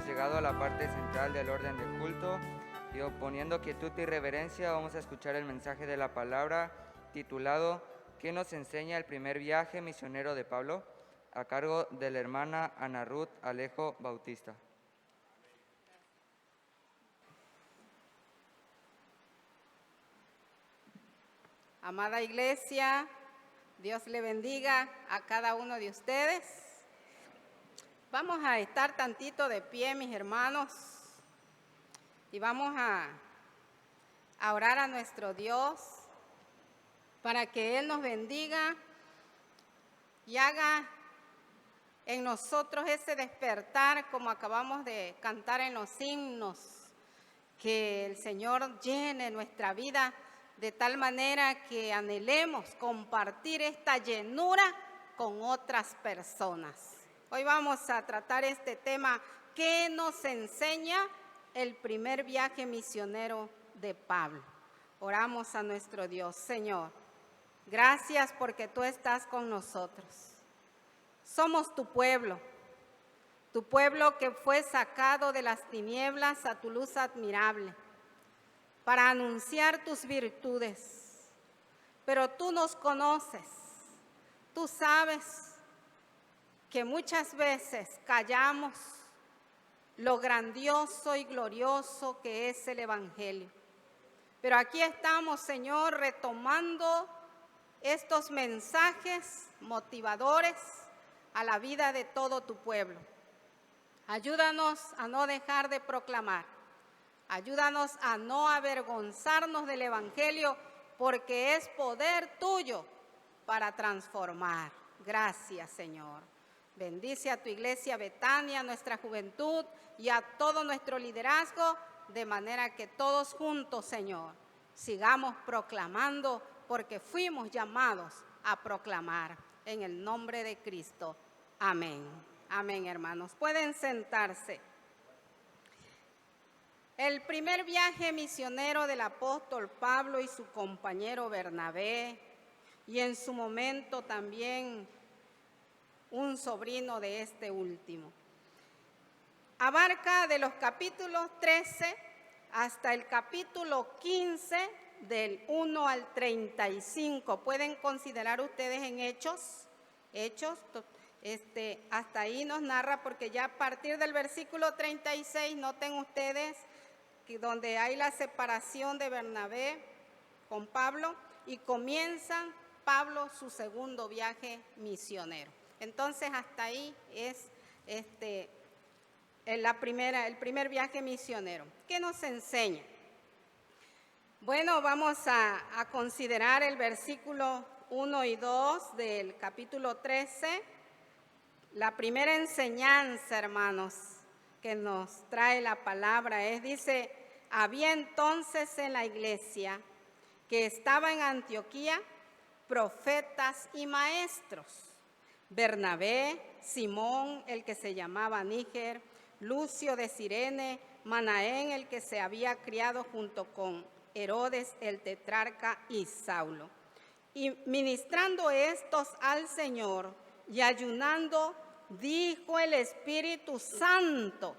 llegado a la parte central del orden del culto y oponiendo quietud y reverencia vamos a escuchar el mensaje de la palabra titulado ¿Qué nos enseña el primer viaje misionero de Pablo? A cargo de la hermana Ana Ruth Alejo Bautista. Amada iglesia, Dios le bendiga a cada uno de ustedes. Vamos a estar tantito de pie, mis hermanos, y vamos a orar a nuestro Dios para que Él nos bendiga y haga en nosotros ese despertar, como acabamos de cantar en los himnos, que el Señor llene nuestra vida de tal manera que anhelemos compartir esta llenura con otras personas. Hoy vamos a tratar este tema, ¿qué nos enseña el primer viaje misionero de Pablo? Oramos a nuestro Dios. Señor, gracias porque tú estás con nosotros. Somos tu pueblo que fue sacado de las tinieblas a tu luz admirable, para anunciar tus virtudes. Pero tú nos conoces, tú sabes que muchas veces callamos lo grandioso y glorioso que es el Evangelio. Pero aquí estamos, Señor, retomando estos mensajes motivadores a la vida de todo tu pueblo. Ayúdanos a no dejar de proclamar. Ayúdanos a no avergonzarnos del Evangelio, porque es poder tuyo para transformar. Gracias, Señor. Bendice a tu iglesia Betania, a nuestra juventud y a todo nuestro liderazgo, de manera que todos juntos, Señor, sigamos proclamando, porque fuimos llamados a proclamar. En el nombre de Cristo. Amén. Amén, hermanos. Pueden sentarse. El primer viaje misionero del apóstol Pablo y su compañero Bernabé, y en su momento también un sobrino de este último, abarca de los capítulos 13 hasta el capítulo 15, del 1 al 35. Pueden considerar ustedes en Hechos, hasta ahí nos narra, porque ya a partir del versículo 36, noten ustedes, donde hay la separación de Bernabé con Pablo y comienza Pablo su segundo viaje misionero. Entonces hasta ahí es el primer viaje misionero. ¿Qué nos enseña? Bueno, vamos a considerar el versículo 1 y 2 del capítulo 13, la primera enseñanza, hermanos, que nos trae la palabra dice, había entonces en la iglesia que estaba en Antioquía profetas y maestros, Bernabé, Simón, el que se llamaba Níger, Lucio de Cirene, Manaén, el que se había criado junto con Herodes el tetrarca, y Saulo. Y ministrando estos al Señor y ayunando, dijo el Espíritu Santo,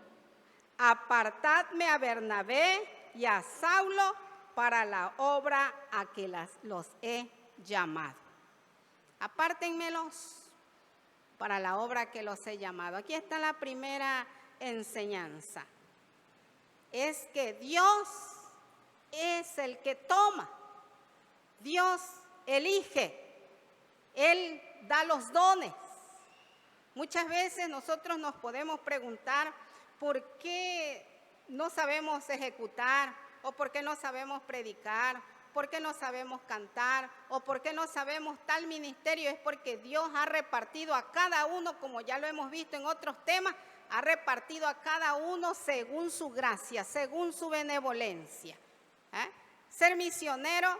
apartadme a Bernabé y a Saulo para la obra a que los he llamado. Apártenmelos para la obra que los he llamado. Aquí está la primera enseñanza. Es que Dios es el que toma. Dios elige. Él da los dones. Muchas veces nosotros nos podemos preguntar por qué no sabemos ejecutar, o por qué no sabemos predicar, por qué no sabemos cantar, o por qué no sabemos tal ministerio. Es porque Dios ha repartido a cada uno, como ya lo hemos visto en otros temas, ha repartido a cada uno según su gracia, según su benevolencia. Ser misionero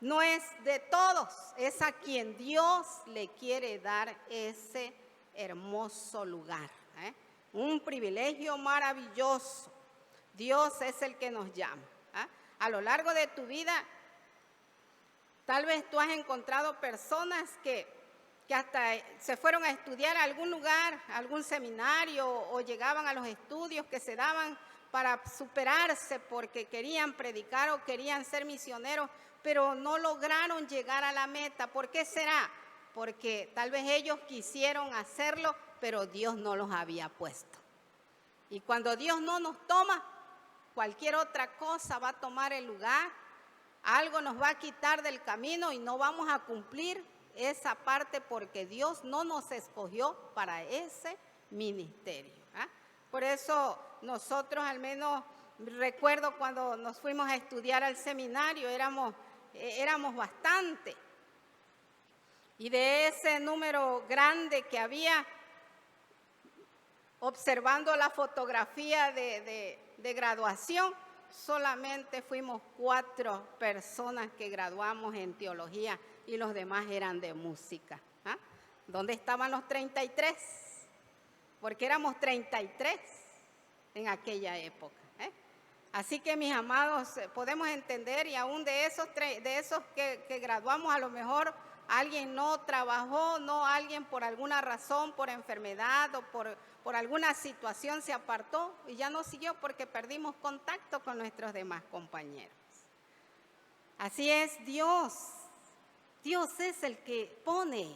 no es de todos, es a quien Dios le quiere dar ese hermoso lugar. Un privilegio maravilloso. Dios es el que nos llama. A lo largo de tu vida, tal vez tú has encontrado personas que que hasta se fueron a estudiar a algún lugar, a algún seminario, o llegaban a los estudios que se daban para superarse porque querían predicar o querían ser misioneros, pero no lograron llegar a la meta. ¿Por qué será? Porque tal vez ellos quisieron hacerlo, pero Dios no los había puesto. Y cuando Dios no nos toma, cualquier otra cosa va a tomar el lugar, algo nos va a quitar del camino y no vamos a cumplir esa parte porque Dios no nos escogió para ese ministerio. Por eso nosotros, al menos recuerdo cuando nos fuimos a estudiar al seminario, éramos bastante. Y de ese número grande que había, observando la fotografía de graduación, solamente fuimos 4 personas que graduamos en teología y los demás eran de música. ¿Dónde estaban los 33? Porque éramos 33 en aquella época. Así que, mis amados, podemos entender, y aún de esos que graduamos, a lo mejor alguien no trabajó, alguien por alguna razón, por enfermedad o por alguna situación se apartó y ya no siguió porque perdimos contacto con nuestros demás compañeros. Así es Dios. Dios es el que pone.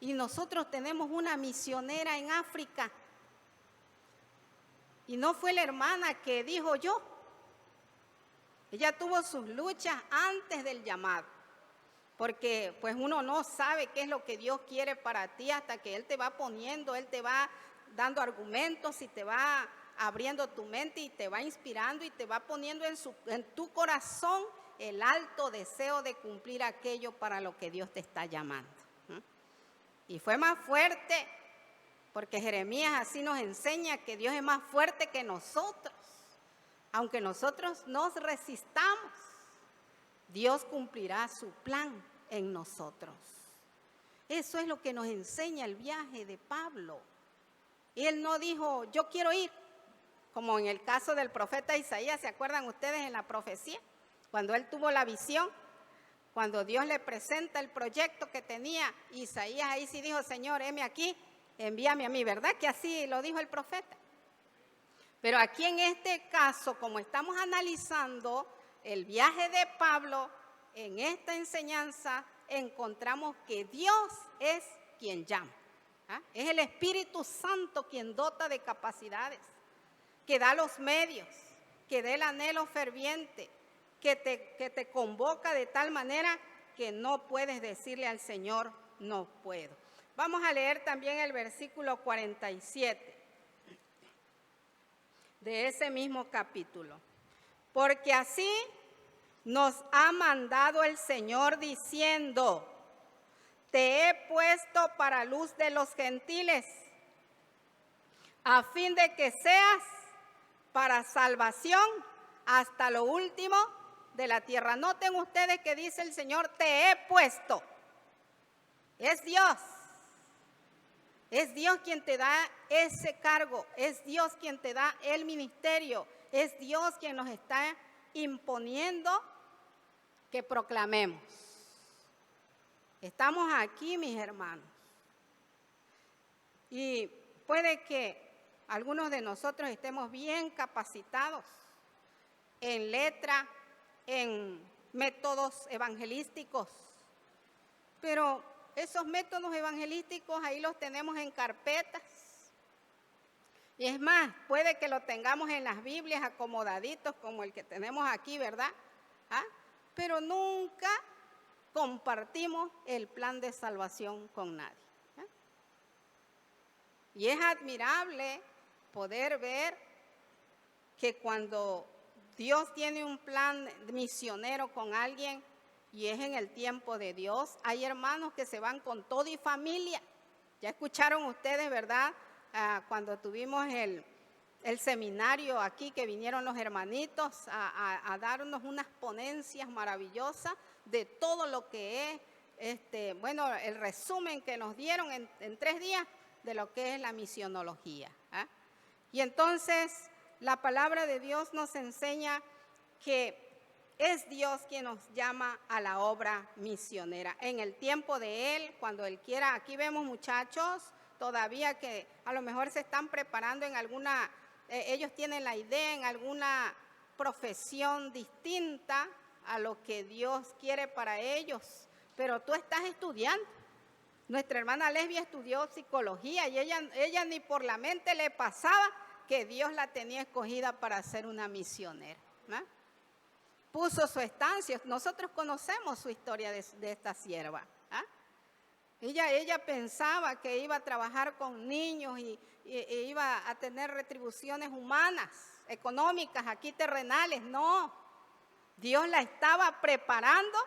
Y nosotros tenemos una misionera en África. Y no fue la hermana que dijo yo. Ella tuvo sus luchas antes del llamado. Porque pues uno no sabe qué es lo que Dios quiere para ti hasta que Él te va poniendo, Él te va dando argumentos y te va abriendo tu mente y te va inspirando y te va poniendo en tu corazón el alto deseo de cumplir aquello para lo que Dios te está llamando. Y fue más fuerte, porque Jeremías así nos enseña que Dios es más fuerte que nosotros. Aunque nosotros nos resistamos, Dios cumplirá su plan en nosotros. Eso es lo que nos enseña el viaje de Pablo. Él no dijo, yo quiero ir, como en el caso del profeta Isaías. ¿Se acuerdan ustedes en la profecía? Cuando él tuvo la visión, cuando Dios le presenta el proyecto que tenía, Isaías ahí sí dijo, Señor, heme aquí, envíame a mí, ¿verdad? Que así lo dijo el profeta. Pero aquí en este caso, como estamos analizando el viaje de Pablo, en esta enseñanza encontramos que Dios es quien llama. Es el Espíritu Santo quien dota de capacidades, que da los medios, que da el anhelo ferviente, que te convoca de tal manera que no puedes decirle al Señor, no puedo. Vamos a leer también el versículo 47 de ese mismo capítulo. Porque así nos ha mandado el Señor diciendo, te he puesto para luz de los gentiles, a fin de que seas para salvación hasta lo último de la tierra. Noten ustedes que dice el Señor, te he puesto. Es Dios. Es Dios quien te da ese cargo. Es Dios quien te da el ministerio. Es Dios quien nos está imponiendo que proclamemos. Estamos aquí, mis hermanos. Y puede que algunos de nosotros estemos bien capacitados en letra, en métodos evangelísticos, pero esos métodos evangelísticos ahí los tenemos en carpetas. Y es más, puede que lo tengamos en las Biblias acomodaditos como el que tenemos aquí, ¿verdad? Pero nunca compartimos el plan de salvación con nadie. Y es admirable poder ver que cuando Dios tiene un plan misionero con alguien y es en el tiempo de Dios, hay hermanos que se van con todo y familia. Ya escucharon ustedes, ¿verdad? Cuando tuvimos el seminario aquí, que vinieron los hermanitos a darnos unas ponencias maravillosas de todo lo que es, el resumen que nos dieron en 3 días de lo que es la misionología. Y entonces la palabra de Dios nos enseña que es Dios quien nos llama a la obra misionera. En el tiempo de Él, cuando Él quiera, aquí vemos muchachos todavía que a lo mejor se están preparando en alguna, ellos tienen la idea en alguna profesión distinta a lo que Dios quiere para ellos, pero tú estás estudiando. Nuestra hermana Lesbia estudió psicología y ella ni por la mente le pasaba que Dios la tenía escogida para ser una misionera, ¿no? Puso su estancia. Nosotros conocemos su historia de esta sierva. Ella pensaba que iba a trabajar con niños y iba a tener retribuciones humanas, económicas, aquí terrenales. No, Dios la estaba preparando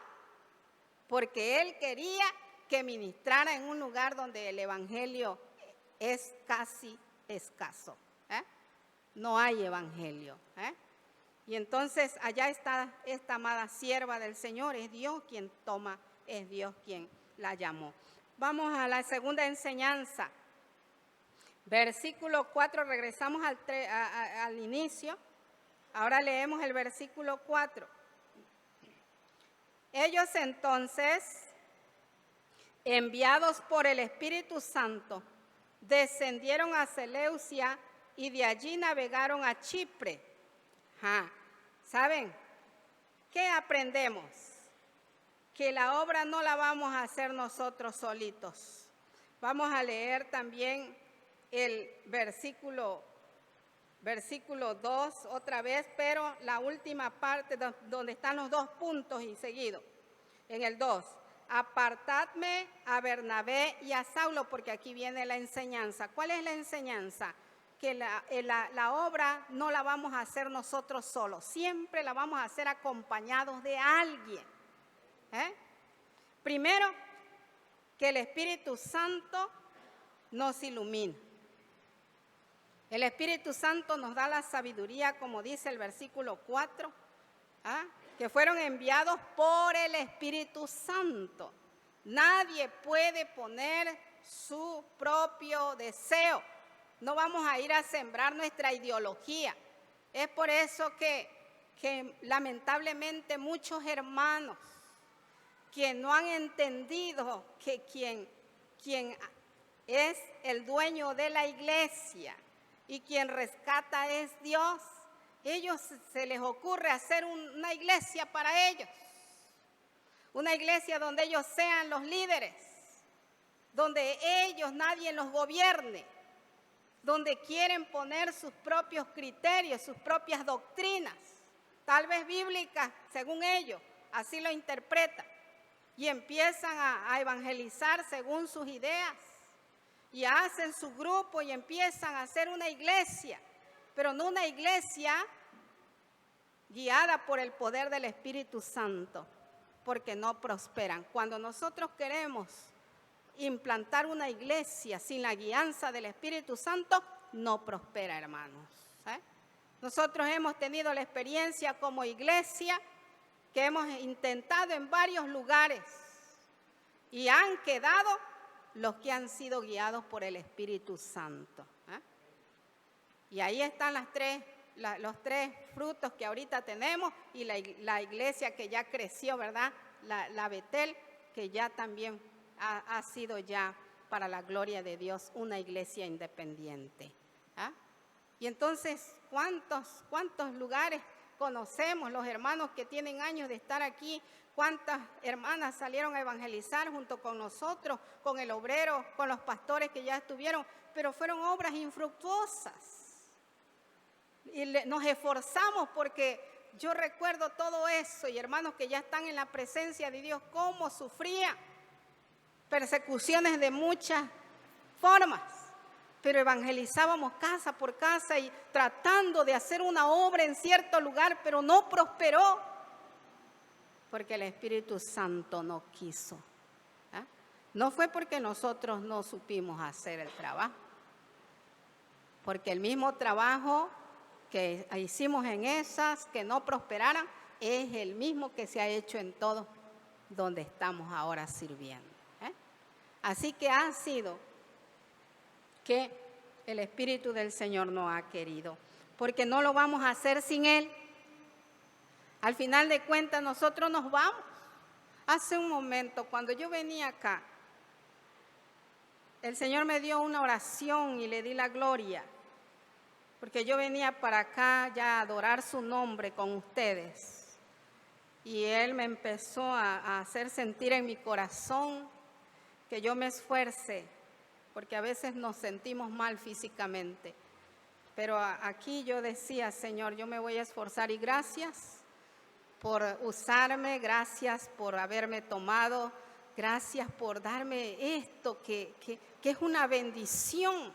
porque Él quería que ministrara en un lugar donde el evangelio es casi escaso. No hay evangelio. Y entonces allá está esta amada sierva del Señor. Es Dios quien toma, es Dios quien la llamó. Vamos a la segunda enseñanza. Versículo 4, regresamos al inicio. Ahora leemos el versículo 4. Ellos entonces, enviados por el Espíritu Santo, descendieron a Seleucia y de allí navegaron a Chipre. ¿Saben qué aprendemos? Que la obra no la vamos a hacer nosotros solitos. Vamos a leer también el versículo 2 otra vez, pero la última parte donde están los 2 puntos y seguido. En el 2, apartadme a Bernabé y a Saulo, porque aquí viene la enseñanza. ¿Cuál es la enseñanza? Que la obra no la vamos a hacer nosotros solos, siempre la vamos a hacer acompañados de alguien. Primero, que el Espíritu Santo nos ilumina. El Espíritu Santo nos da la sabiduría, como dice el versículo 4, que fueron enviados por el Espíritu Santo. Nadie puede poner su propio deseo. No vamos a ir a sembrar nuestra ideología. Es por eso que lamentablemente muchos hermanos que no han entendido que quien es el dueño de la iglesia y quien rescata es Dios, ellos se les ocurre hacer una iglesia para ellos. Una iglesia donde ellos sean los líderes, donde ellos, nadie los gobierne, donde quieren poner sus propios criterios, sus propias doctrinas, tal vez bíblicas, según ellos, así lo interpretan, y empiezan a evangelizar según sus ideas, y hacen su grupo y empiezan a hacer una iglesia, pero no una iglesia guiada por el poder del Espíritu Santo, porque no prosperan. Cuando nosotros queremos implantar una iglesia sin la guianza del Espíritu Santo, no prospera, hermanos. Nosotros hemos tenido la experiencia como iglesia que hemos intentado en varios lugares y han quedado los que han sido guiados por el Espíritu Santo. Y ahí están los 3 frutos que ahorita tenemos y la iglesia que ya creció, ¿verdad? La Betel, que ya también ha sido ya para la gloria de Dios una iglesia independiente. Y entonces, ¿cuántos lugares conocemos? Los hermanos que tienen años de estar aquí, ¿cuántas hermanas salieron a evangelizar junto con nosotros, con el obrero, con los pastores que ya estuvieron? Pero fueron obras infructuosas. Y nos esforzamos porque yo recuerdo todo eso y hermanos que ya están en la presencia de Dios, cómo sufrían persecuciones de muchas formas, pero evangelizábamos casa por casa y tratando de hacer una obra en cierto lugar, pero no prosperó, porque el Espíritu Santo no quiso. No fue porque nosotros no supimos hacer el trabajo, porque el mismo trabajo que hicimos en esas que no prosperaran es el mismo que se ha hecho en todo donde estamos ahora sirviendo. Así que ha sido que el Espíritu del Señor no ha querido, porque no lo vamos a hacer sin Él. Al final de cuentas nosotros nos vamos. Hace un momento, cuando yo venía acá, el Señor me dio una oración y le di la gloria, porque yo venía para acá ya a adorar su nombre con ustedes. Y Él me empezó a hacer sentir en mi corazón que yo me esfuerce, porque a veces nos sentimos mal físicamente. Pero aquí yo decía, Señor, yo me voy a esforzar y gracias por usarme, gracias por haberme tomado, gracias por darme esto que es una bendición.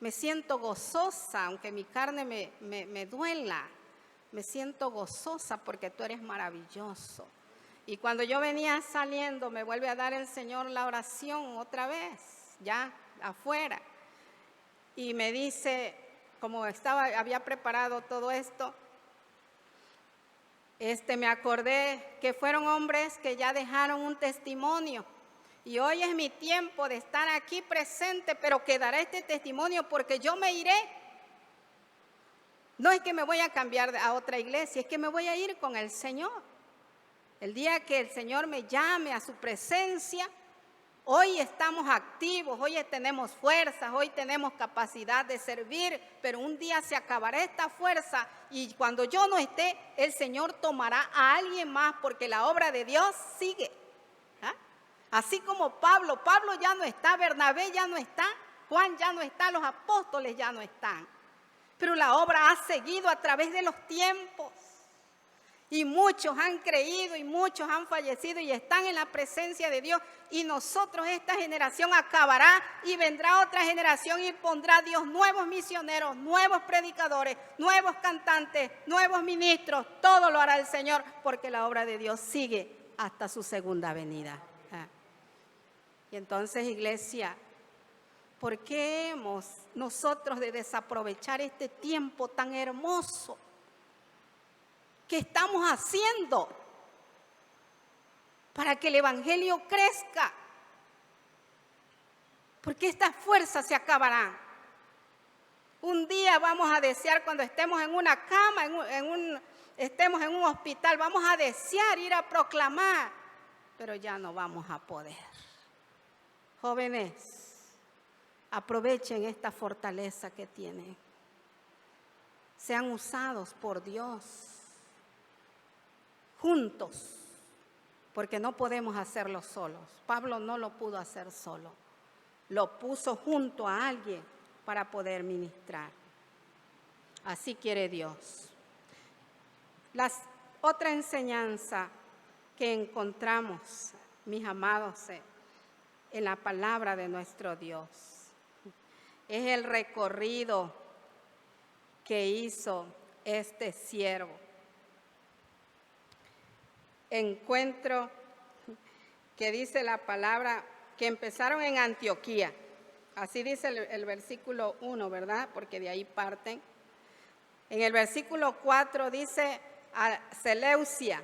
Me siento gozosa, aunque mi carne me duela, me siento gozosa porque tú eres maravilloso. Y cuando yo venía saliendo, me vuelve a dar el Señor la oración otra vez, ya afuera. Y me dice, como había preparado todo esto, me acordé que fueron hombres que ya dejaron un testimonio. Y hoy es mi tiempo de estar aquí presente, pero quedará este testimonio porque yo me iré. No es que me voy a cambiar a otra iglesia, es que me voy a ir con el Señor. El día que el Señor me llame a su presencia, hoy estamos activos, hoy tenemos fuerzas, hoy tenemos capacidad de servir, pero un día se acabará esta fuerza y cuando yo no esté, el Señor tomará a alguien más porque la obra de Dios sigue. Así como Pablo ya no está, Bernabé ya no está, Juan ya no está, los apóstoles ya no están. Pero la obra ha seguido a través de los tiempos. Y muchos han creído y muchos han fallecido y están en la presencia de Dios. Y nosotros, esta generación acabará y vendrá otra generación y pondrá Dios nuevos misioneros, nuevos predicadores, nuevos cantantes, nuevos ministros. Todo lo hará el Señor porque la obra de Dios sigue hasta su segunda venida. Y entonces, iglesia, ¿por qué hemos nosotros de desaprovechar este tiempo tan hermoso que estamos haciendo para que el evangelio crezca? Porque estas fuerzas se acabarán. Un día vamos a desear, cuando estemos en una cama, estemos en un hospital, vamos a desear ir a proclamar, pero ya no vamos a poder. Jóvenes, aprovechen esta fortaleza que tienen. Sean usados por Dios. Juntos, porque no podemos hacerlo solos. Pablo no lo pudo hacer solo, lo puso junto a alguien para poder ministrar. Así quiere Dios. La otra enseñanza que encontramos, mis amados, en la palabra de nuestro Dios, es el recorrido que hizo este siervo. Encuentro que dice la palabra que empezaron en Antioquía. Así dice el versículo 1, ¿verdad? Porque de ahí parten. En el versículo 4 dice a Seleucia,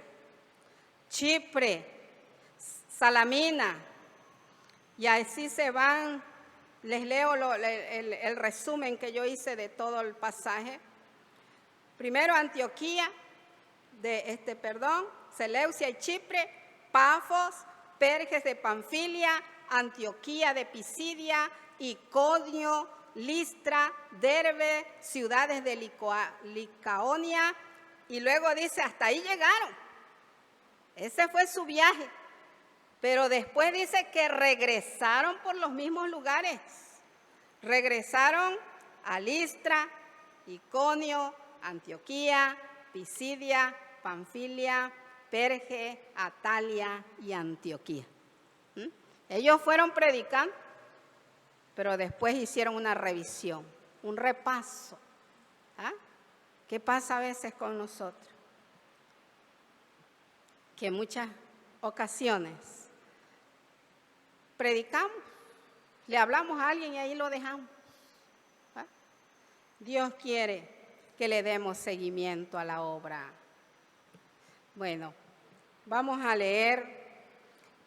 Chipre, Salamina, y así se van. Les leo el resumen que yo hice de todo el pasaje. Primero Antioquía, Seleucia y Chipre, Pafos, Perges de Panfilia, Antioquía de Pisidia, Iconio, Listra, Derbe, ciudades de Licaonia, y luego dice, hasta ahí llegaron. Ese fue su viaje. Pero después dice que regresaron por los mismos lugares. Regresaron a Listra, Iconio, Antioquía, Pisidia, Panfilia, Perge, Atalia y Antioquía. Ellos fueron predicando, pero después hicieron una revisión, un repaso. ¿Qué pasa a veces con nosotros? Que en muchas ocasiones predicamos, le hablamos a alguien y ahí lo dejamos. Dios quiere que le demos seguimiento a la obra. Bueno, vamos a leer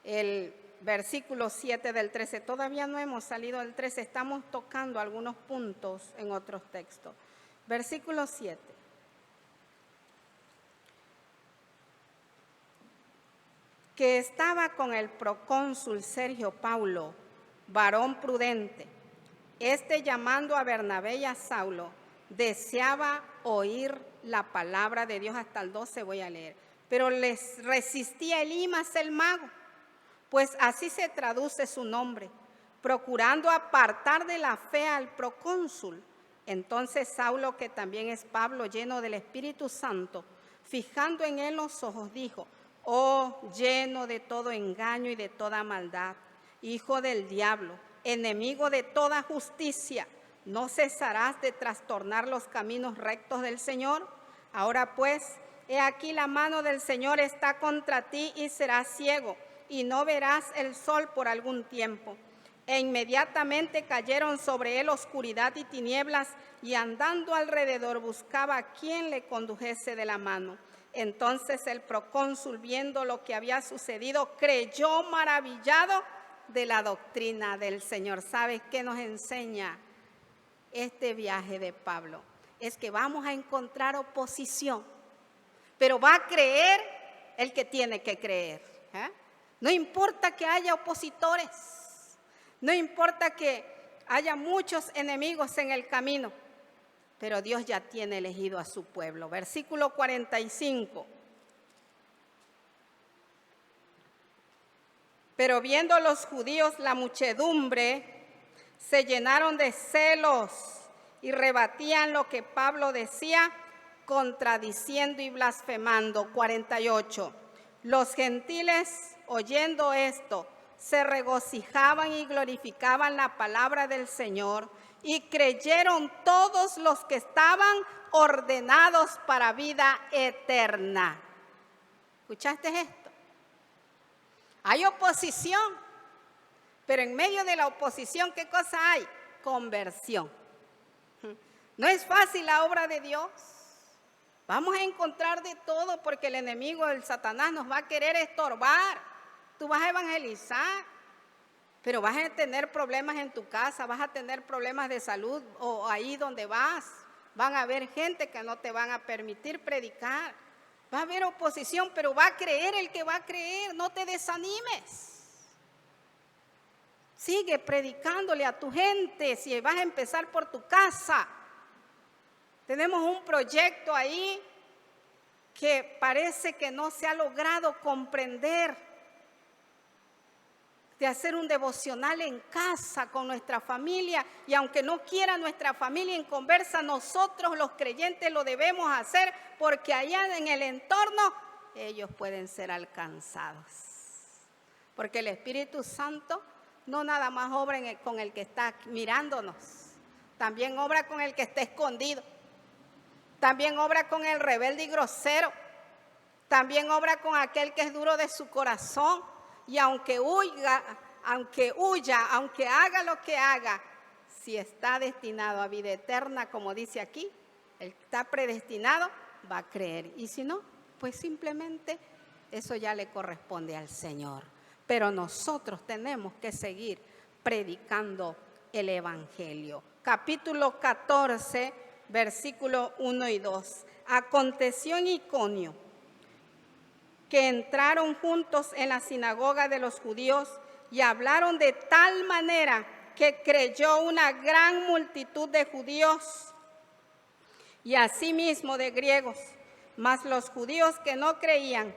el versículo 7 del 13. Todavía no hemos salido del 13, estamos tocando algunos puntos en otros textos. Versículo 7. que estaba con el procónsul Sergio Paulo, varón prudente. Este, llamando a Bernabé y a Saulo, deseaba oír la palabra de Dios. Hasta el 12 voy a leer. Pero les resistía Elimas el mago, pues así se traduce su nombre, procurando apartar de la fe al procónsul. Entonces Saulo, que también es Pablo, lleno del Espíritu Santo, fijando en él los ojos, dijo: oh, lleno de todo engaño y de toda maldad, hijo del diablo, enemigo de toda justicia, ¿no cesarás de trastornar los caminos rectos del Señor? Ahora pues, he aquí la mano del Señor está contra ti y serás ciego, y no verás el sol por algún tiempo. E inmediatamente cayeron sobre él oscuridad y tinieblas, y andando alrededor buscaba a quien le condujese de la mano. Entonces el procónsul, viendo lo que había sucedido, creyó maravillado de la doctrina del Señor. ¿Sabes qué nos enseña este viaje de Pablo? Es que vamos a encontrar oposición, pero va a creer el que tiene que creer. No importa que haya opositores, no importa que haya muchos enemigos en el camino, pero Dios ya tiene elegido a su pueblo. Versículo 45. Pero viendo los judíos la muchedumbre, se llenaron de celos y rebatían lo que Pablo decía, contradiciendo y blasfemando. 48. Los gentiles, oyendo esto, se regocijaban y glorificaban la palabra del Señor, y creyeron todos los que estaban ordenados para vida eterna. ¿Escuchaste esto? Hay oposición, pero en medio de la oposición, ¿qué cosa hay? Conversión. No es fácil la obra de Dios. Vamos a encontrar de todo, porque el enemigo, el Satanás, nos va a querer estorbar. Tú vas a evangelizar, pero vas a tener problemas en tu casa, vas a tener problemas de salud, o ahí donde vas. Van a haber gente que no te van a permitir predicar. Va a haber oposición, pero va a creer el que va a creer. No te desanimes. Sigue predicándole a tu gente. Si vas a empezar por tu casa, tenemos un proyecto ahí que parece que no se ha logrado comprender, de hacer un devocional en casa con nuestra familia, y aunque no quiera nuestra familia en conversa, nosotros los creyentes lo debemos hacer, porque allá en el entorno ellos pueden ser alcanzados, porque el Espíritu Santo no nada más obra con el que está mirándonos, también obra con el que está escondido, también obra con el rebelde y grosero, también obra con aquel que es duro de su corazón. Y aunque huya, aunque haga lo que haga, si está destinado a vida eterna, como dice aquí, el que está predestinado va a creer. Y si no, pues simplemente eso ya le corresponde al Señor. Pero nosotros tenemos que seguir predicando el Evangelio. Capítulo 14, versículo 1 y 2. Aconteció en Iconio que entraron juntos en la sinagoga de los judíos y hablaron de tal manera que creyó una gran multitud de judíos y asimismo de griegos. Mas los judíos que no creían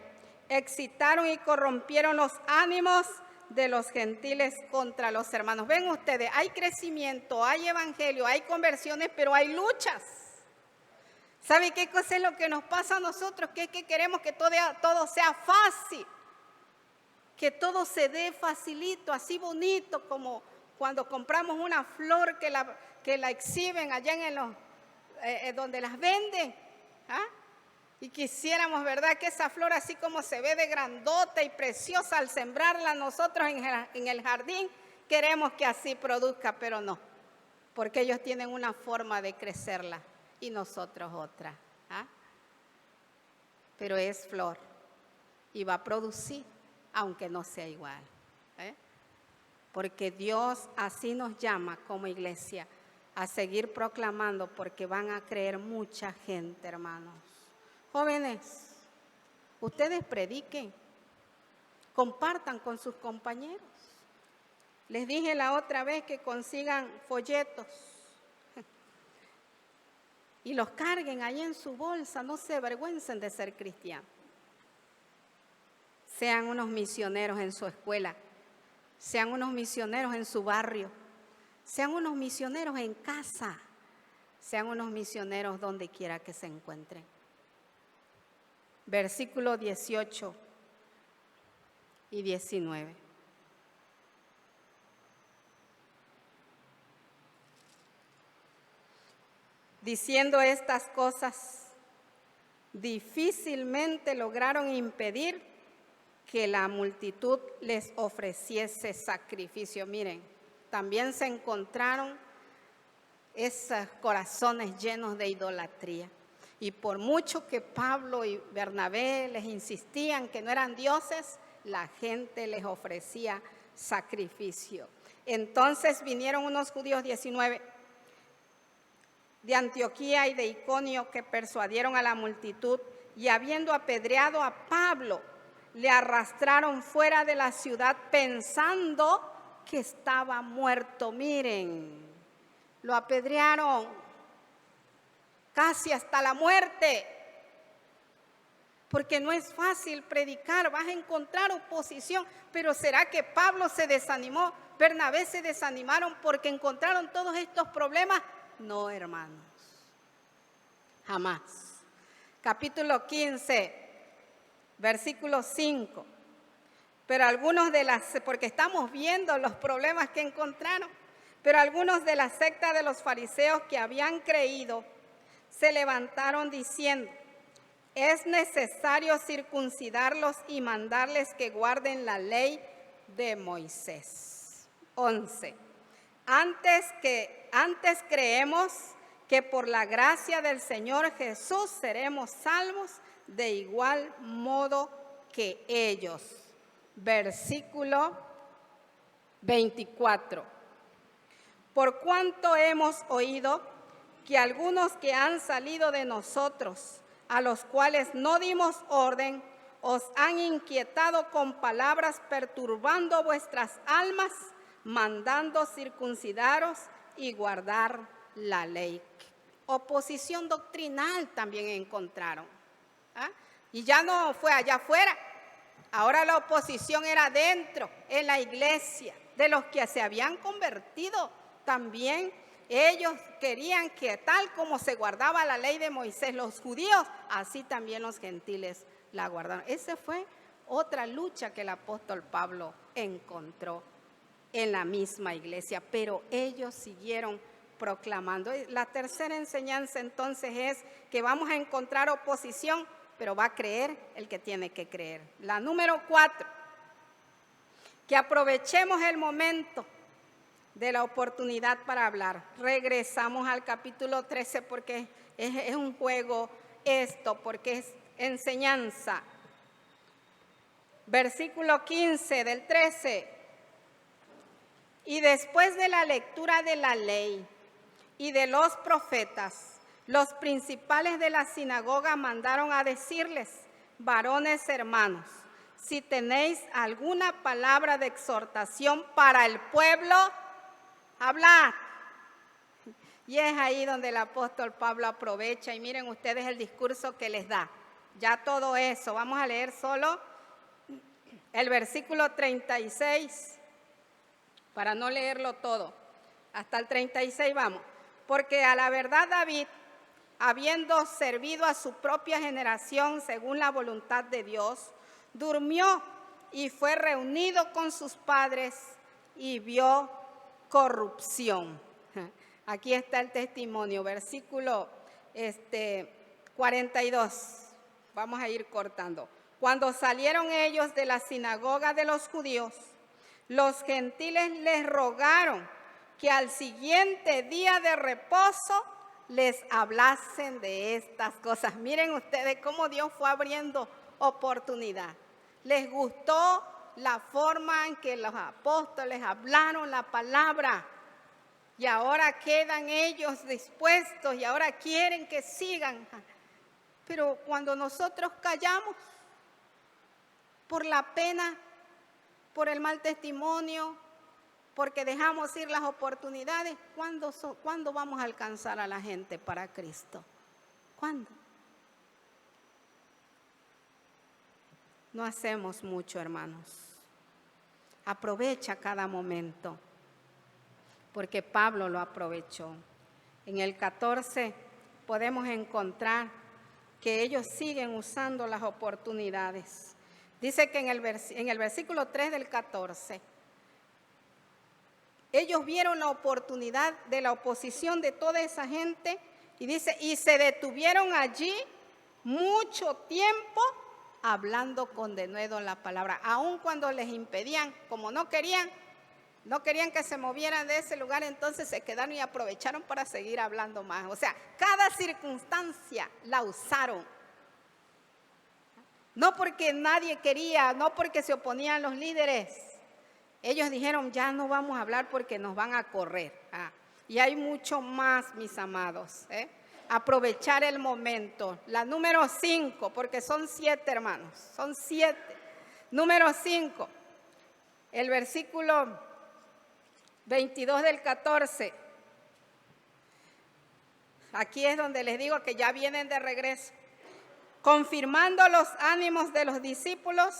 excitaron y corrompieron los ánimos de los gentiles contra los hermanos. Ven ustedes, hay crecimiento, hay evangelio, hay conversiones, pero hay luchas. ¿Sabe qué cosa es lo que nos pasa a nosotros? Que es que queremos que todo sea fácil, que todo se dé facilito, así bonito, como cuando compramos una flor que la exhiben allá donde las venden. Y quisiéramos, ¿verdad?, que esa flor, así como se ve de grandota y preciosa al sembrarla nosotros en el jardín, queremos que así produzca, pero no, porque ellos tienen una forma de crecerla y nosotros otra. Pero es flor y va a producir, aunque no sea igual. Porque Dios así nos llama como iglesia a seguir proclamando, porque van a creer mucha gente, hermanos. Jóvenes, ustedes prediquen, compartan con sus compañeros. Les dije la otra vez que consigan folletos y los carguen ahí en su bolsa, no se avergüencen de ser cristianos. Sean unos misioneros en su escuela, sean unos misioneros en su barrio, sean unos misioneros en casa, sean unos misioneros donde quiera que se encuentren. Versículo 18 y 19. Diciendo estas cosas, difícilmente lograron impedir que la multitud les ofreciese sacrificio. Miren, también se encontraron esos corazones llenos de idolatría. Y por mucho que Pablo y Bernabé les insistían que no eran dioses, la gente les ofrecía sacrificio. Entonces vinieron unos judíos, 19, de Antioquía y de Iconio, que persuadieron a la multitud, y habiendo apedreado a Pablo, le arrastraron fuera de la ciudad pensando que estaba muerto. Miren, lo apedrearon casi hasta la muerte, porque no es fácil predicar, vas a encontrar oposición. Pero ¿será que Pablo se desanimó? ¿Bernabé se desanimaron porque encontraron todos estos problemas? No, hermanos, jamás. Capítulo 15, versículo 5. Pero algunos porque estamos viendo los problemas que encontraron, pero algunos de la secta de los fariseos que habían creído se levantaron diciendo: es necesario circuncidarlos y mandarles que guarden la ley de Moisés. 11. Antes creemos que por la gracia del Señor Jesús seremos salvos de igual modo que ellos. Versículo 24. Por cuanto hemos oído que algunos que han salido de nosotros, a los cuales no dimos orden, os han inquietado con palabras, perturbando vuestras almas, mandando circuncidaros y guardar la ley. Oposición doctrinal también encontraron. Y ya no fue allá afuera, ahora la oposición era dentro, en la iglesia, de los que se habían convertido también. Ellos querían que tal como se guardaba la ley de Moisés los judíos, así también los gentiles la guardaron. Esa fue otra lucha que el apóstol Pablo encontró en la misma iglesia, pero ellos siguieron proclamando. La tercera enseñanza entonces es que vamos a encontrar oposición, pero va a creer el que tiene que creer. La número 4, que aprovechemos el momento de la oportunidad para hablar. Regresamos al capítulo 13 porque es un juego esto, porque es enseñanza. Versículo 15 del 13. Y después de la lectura de la ley y de los profetas, los principales de la sinagoga mandaron a decirles: varones hermanos, si tenéis alguna palabra de exhortación para el pueblo, hablad. Y es ahí donde el apóstol Pablo aprovecha, y miren ustedes el discurso que les da. Ya todo eso, vamos a leer solo el versículo 36, para no leerlo todo. Hasta el 36 vamos. Porque a la verdad David, habiendo servido a su propia generación según la voluntad de Dios, durmió y fue reunido con sus padres y vio corrupción. Aquí está el testimonio, versículo 42. Vamos a ir cortando. Cuando salieron ellos de la sinagoga de los judíos, los gentiles les rogaron que al siguiente día de reposo les hablasen de estas cosas. Miren ustedes cómo Dios fue abriendo oportunidad. Les gustó la forma en que los apóstoles hablaron la palabra, y ahora quedan ellos dispuestos y ahora quieren que sigan. Pero cuando nosotros callamos por la pena por el mal testimonio, porque dejamos ir las oportunidades. ¿Cuándo vamos a alcanzar a la gente para Cristo? ¿Cuándo? No hacemos mucho, hermanos. Aprovecha cada momento, porque Pablo lo aprovechó. En el 14 podemos encontrar que ellos siguen usando las oportunidades. Dice que en el versículo 3 del 14, ellos vieron la oportunidad de la oposición de toda esa gente y dice, y se detuvieron allí mucho tiempo hablando con denuedo la palabra, aun cuando les impedían, como no querían que se movieran de ese lugar, entonces se quedaron y aprovecharon para seguir hablando más. O sea, cada circunstancia la usaron. No porque nadie quería, no porque se oponían los líderes. Ellos dijeron, ya no vamos a hablar porque nos van a correr. Y hay mucho más, mis amados. Aprovechar el momento. La número 5, porque son 7, hermanos. Son 7. Número 5, el versículo 22 del 14. Aquí es donde les digo que ya vienen de regreso. Confirmando los ánimos de los discípulos,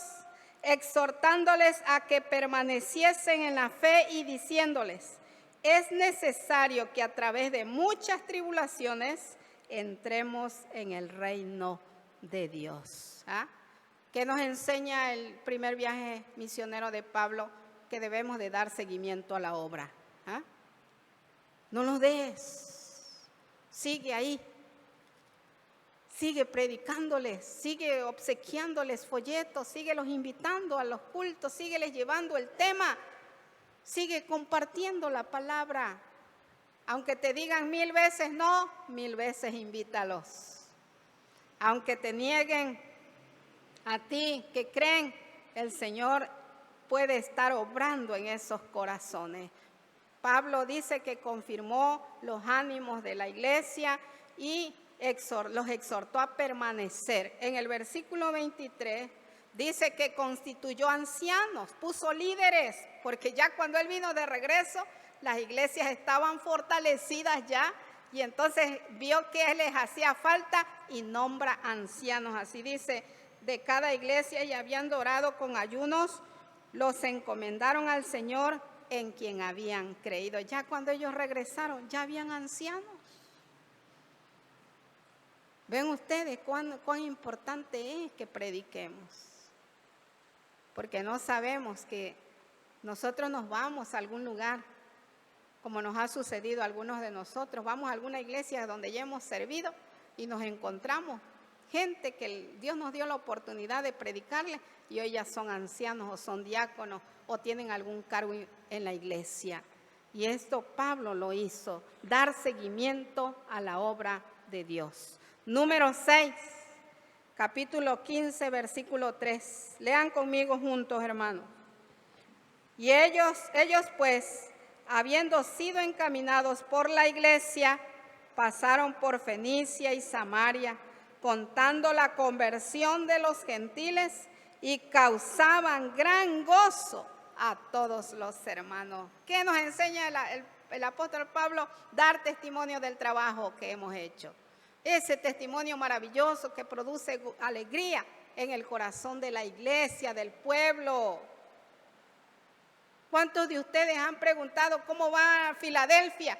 exhortándoles a que permaneciesen en la fe y diciéndoles, es necesario que a través de muchas tribulaciones entremos en el reino de Dios. ¿Qué nos enseña el primer viaje misionero de Pablo? Que debemos de dar seguimiento a la obra. No lo des, sigue ahí. Sigue predicándoles, sigue obsequiándoles folletos, sigue los invitando a los cultos, sigue les llevando el tema, sigue compartiendo la palabra. Aunque te digan 1000 veces no, 1000 veces invítalos. Aunque te nieguen a ti que creen, el Señor puede estar obrando en esos corazones. Pablo dice que confirmó los ánimos de la iglesia y los exhortó a permanecer. En el versículo 23 dice que constituyó ancianos, puso líderes, porque ya cuando él vino de regreso, las iglesias estaban fortalecidas ya, y entonces vio que les hacía falta y nombra ancianos. Así dice, de cada iglesia, y habiendo orado con ayunos, los encomendaron al Señor en quien habían creído. Ya cuando ellos regresaron, ya habían ancianos. ¿Ven ustedes cuán importante es que prediquemos? Porque no sabemos que nosotros nos vamos a algún lugar, como nos ha sucedido a algunos de nosotros, vamos a alguna iglesia donde ya hemos servido y nos encontramos gente que Dios nos dio la oportunidad de predicarle y hoy ya son ancianos o son diáconos o tienen algún cargo en la iglesia. Y esto Pablo lo hizo, dar seguimiento a la obra de Dios. Número 6, capítulo 15, versículo 3. Lean conmigo juntos, hermanos. Y ellos pues, habiendo sido encaminados por la iglesia, pasaron por Fenicia y Samaria, contando la conversión de los gentiles y causaban gran gozo a todos los hermanos. ¿Qué nos enseña el apóstol Pablo? Dar testimonio del trabajo que hemos hecho. Ese testimonio maravilloso que produce alegría en el corazón de la iglesia, del pueblo. ¿Cuántos de ustedes han preguntado cómo va Filadelfia?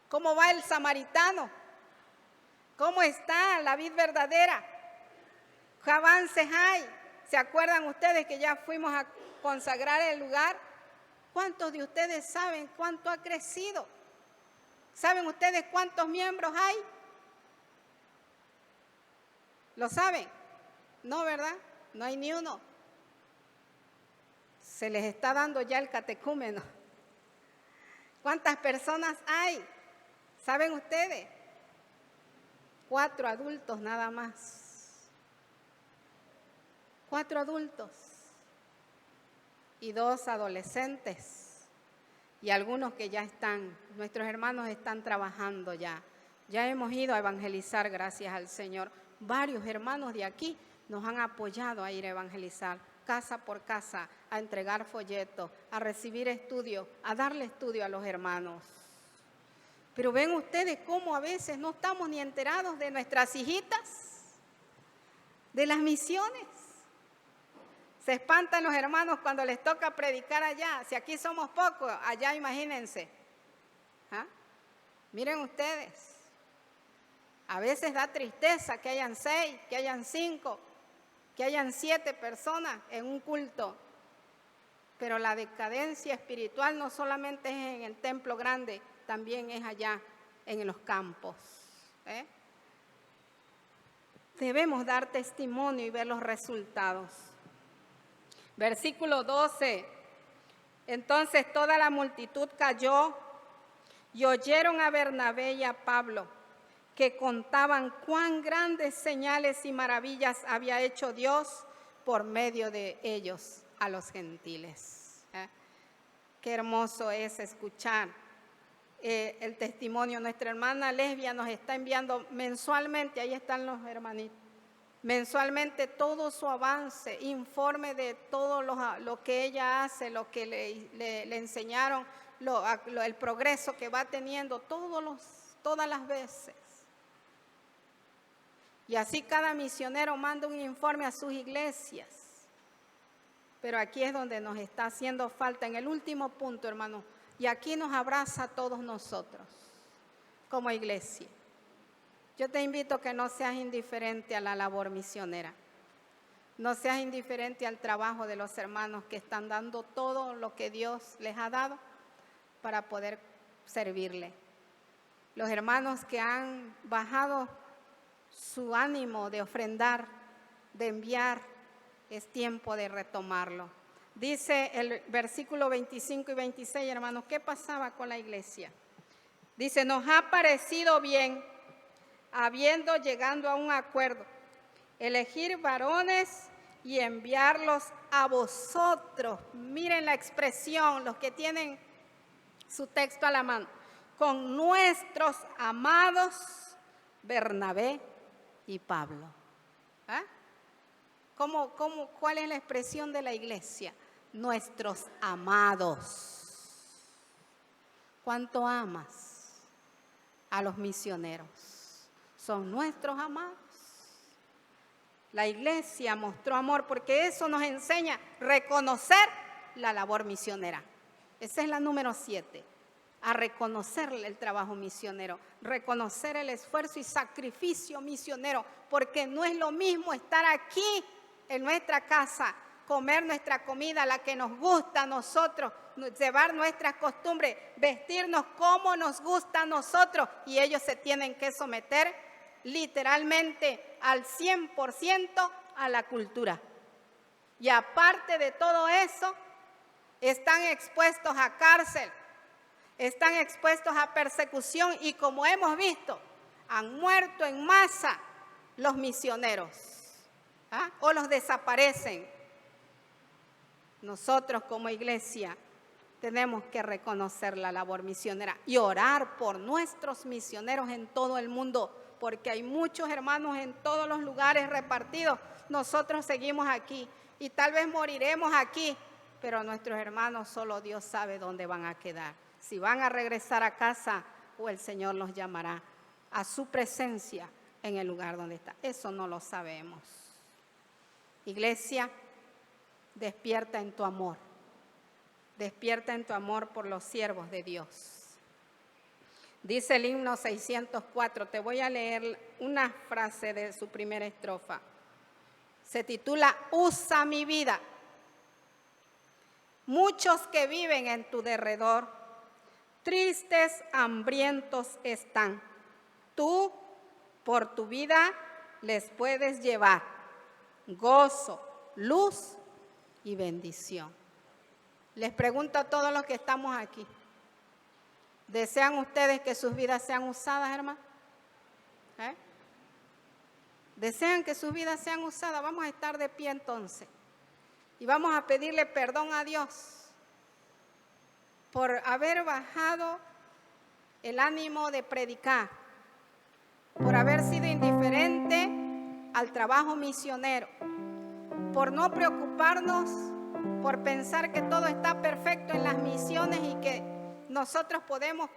¿Cómo va el samaritano? ¿Cómo está la vid verdadera? ¿Qué avances hay? ¿Se acuerdan ustedes que ya fuimos a consagrar el lugar? ¿Cuántos de ustedes saben cuánto ha crecido? ¿Saben ustedes cuántos miembros hay? ¿Lo saben? No, ¿verdad? No hay ni uno. Se les está dando ya el catecúmeno. ¿Cuántas personas hay? ¿Saben ustedes? 4 adultos nada más. 4 adultos y 2 adolescentes. Y algunos que ya están, nuestros hermanos están trabajando ya. Ya hemos ido a evangelizar, gracias al Señor. Varios hermanos de aquí nos han apoyado a ir a evangelizar casa por casa, a entregar folletos, a recibir estudio, a darle estudio a los hermanos. Pero ven ustedes cómo a veces no estamos ni enterados de nuestras hijitas, de las misiones. Se espantan los hermanos cuando les toca predicar allá. Si aquí somos pocos, allá imagínense. ¿Ah? Miren ustedes, a veces da tristeza que hayan 6, que hayan 5, que hayan 7 personas en un culto. Pero la decadencia espiritual no solamente es en el templo grande, también es allá en los campos. Debemos dar testimonio y ver los resultados. Versículo 12. Entonces toda la multitud cayó y oyeron a Bernabé y a Pablo, que contaban cuán grandes señales y maravillas había hecho Dios por medio de ellos a los gentiles. Qué hermoso es escuchar el testimonio. Nuestra hermana Lesbia nos está enviando mensualmente, ahí están los hermanitos, mensualmente todo su avance, informe de todo lo que ella hace, lo que le enseñaron, el progreso que va teniendo todas las veces. Y así cada misionero manda un informe a sus iglesias. Pero aquí es donde nos está haciendo falta, en el último punto, hermano. Y aquí nos abraza a todos nosotros, como iglesia. Yo te invito a que no seas indiferente a la labor misionera. No seas indiferente al trabajo de los hermanos que están dando todo lo que Dios les ha dado para poder servirle. Los hermanos que han bajado su ánimo de ofrendar, de enviar, es tiempo de retomarlo. Dice el versículo 25 y 26, hermanos, ¿qué pasaba con la iglesia? Dice, nos ha parecido bien, habiendo llegado a un acuerdo, elegir varones y enviarlos a vosotros. Miren la expresión, los que tienen su texto a la mano, con nuestros amados Bernabé y Pablo. ¿Ah? ¿Cuál es la expresión de la iglesia? Nuestros amados. ¿Cuánto amas a los misioneros? Son nuestros amados. La iglesia mostró amor porque eso nos enseña a reconocer la labor misionera. Esa es la número 7. A reconocer el trabajo misionero, reconocer el esfuerzo y sacrificio misionero, porque no es lo mismo estar aquí en nuestra casa, comer nuestra comida, la que nos gusta a nosotros, llevar nuestras costumbres, vestirnos como nos gusta a nosotros, y ellos se tienen que someter literalmente al 100% a la cultura. Y aparte de todo eso, están expuestos a cárcel, están expuestos a persecución y, como hemos visto, han muerto en masa los misioneros, o los desaparecen. Nosotros como iglesia tenemos que reconocer la labor misionera y orar por nuestros misioneros en todo el mundo, porque hay muchos hermanos en todos los lugares repartidos. Nosotros seguimos aquí y tal vez moriremos aquí, pero nuestros hermanos solo Dios sabe dónde van a quedar. Si van a regresar a casa o el Señor los llamará a su presencia en el lugar donde está. Eso no lo sabemos. Iglesia, despierta en tu amor. Despierta en tu amor por los siervos de Dios. Dice el himno 604, te voy a leer una frase de su primera estrofa. Se titula Usa mi vida. Muchos que viven en tu derredor, tristes, hambrientos están. Tú, por tu vida, les puedes llevar gozo, luz y bendición. Les pregunto a todos los que estamos aquí, ¿desean ustedes que sus vidas sean usadas, hermano? ¿Desean que sus vidas sean usadas? Vamos a estar de pie entonces y vamos a pedirle perdón a Dios por haber bajado el ánimo de predicar, por haber sido indiferente al trabajo misionero, por no preocuparnos, por pensar que todo está perfecto en las misiones y que nosotros podemos,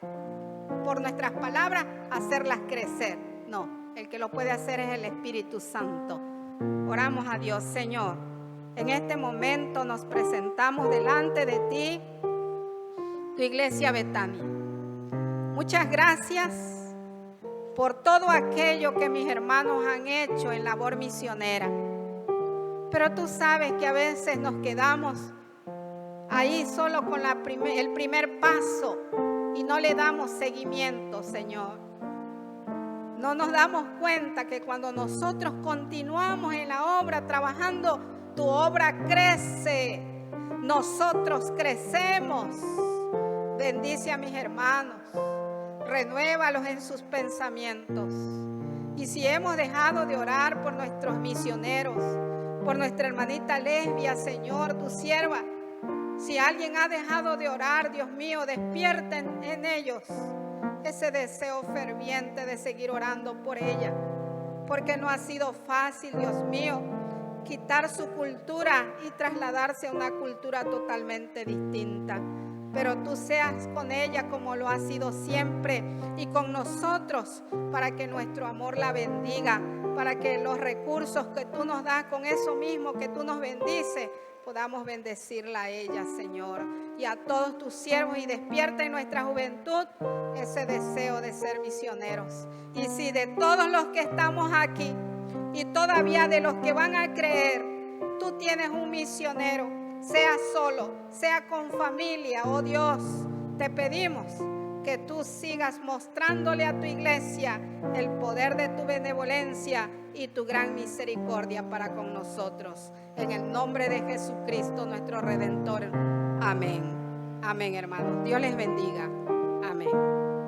por nuestras palabras, hacerlas crecer. No, el que lo puede hacer es el Espíritu Santo. Oramos a Dios. Señor, en este momento nos presentamos delante de ti, tu iglesia Betania. Muchas gracias por todo aquello que mis hermanos han hecho en labor misionera. Pero tú sabes que a veces nos quedamos ahí solo con el primer paso y no le damos seguimiento, Señor. No nos damos cuenta que cuando nosotros continuamos en la obra trabajando, tu obra crece, nosotros crecemos. Bendice a mis hermanos, renuévalos en sus pensamientos. Y si hemos dejado de orar por nuestros misioneros, por nuestra hermanita Lesbia, Señor, tu sierva, si alguien ha dejado de orar, Dios mío, despierten en ellos ese deseo ferviente de seguir orando por ella, porque no ha sido fácil, Dios mío, quitar su cultura y trasladarse a una cultura totalmente distinta. Pero tú seas con ella como lo has sido siempre y con nosotros, para que nuestro amor la bendiga, para que los recursos que tú nos das, con eso mismo que tú nos bendices, podamos bendecirla a ella, Señor, y a todos tus siervos, y despierta en nuestra juventud ese deseo de ser misioneros. Y si de todos los que estamos aquí y todavía de los que van a creer, tú tienes un misionero, sea solo, sea con familia, oh Dios, te pedimos que tú sigas mostrándole a tu iglesia el poder de tu benevolencia y tu gran misericordia para con nosotros. En el nombre de Jesucristo, nuestro Redentor. Amén. Amén, hermanos. Dios les bendiga. Amén.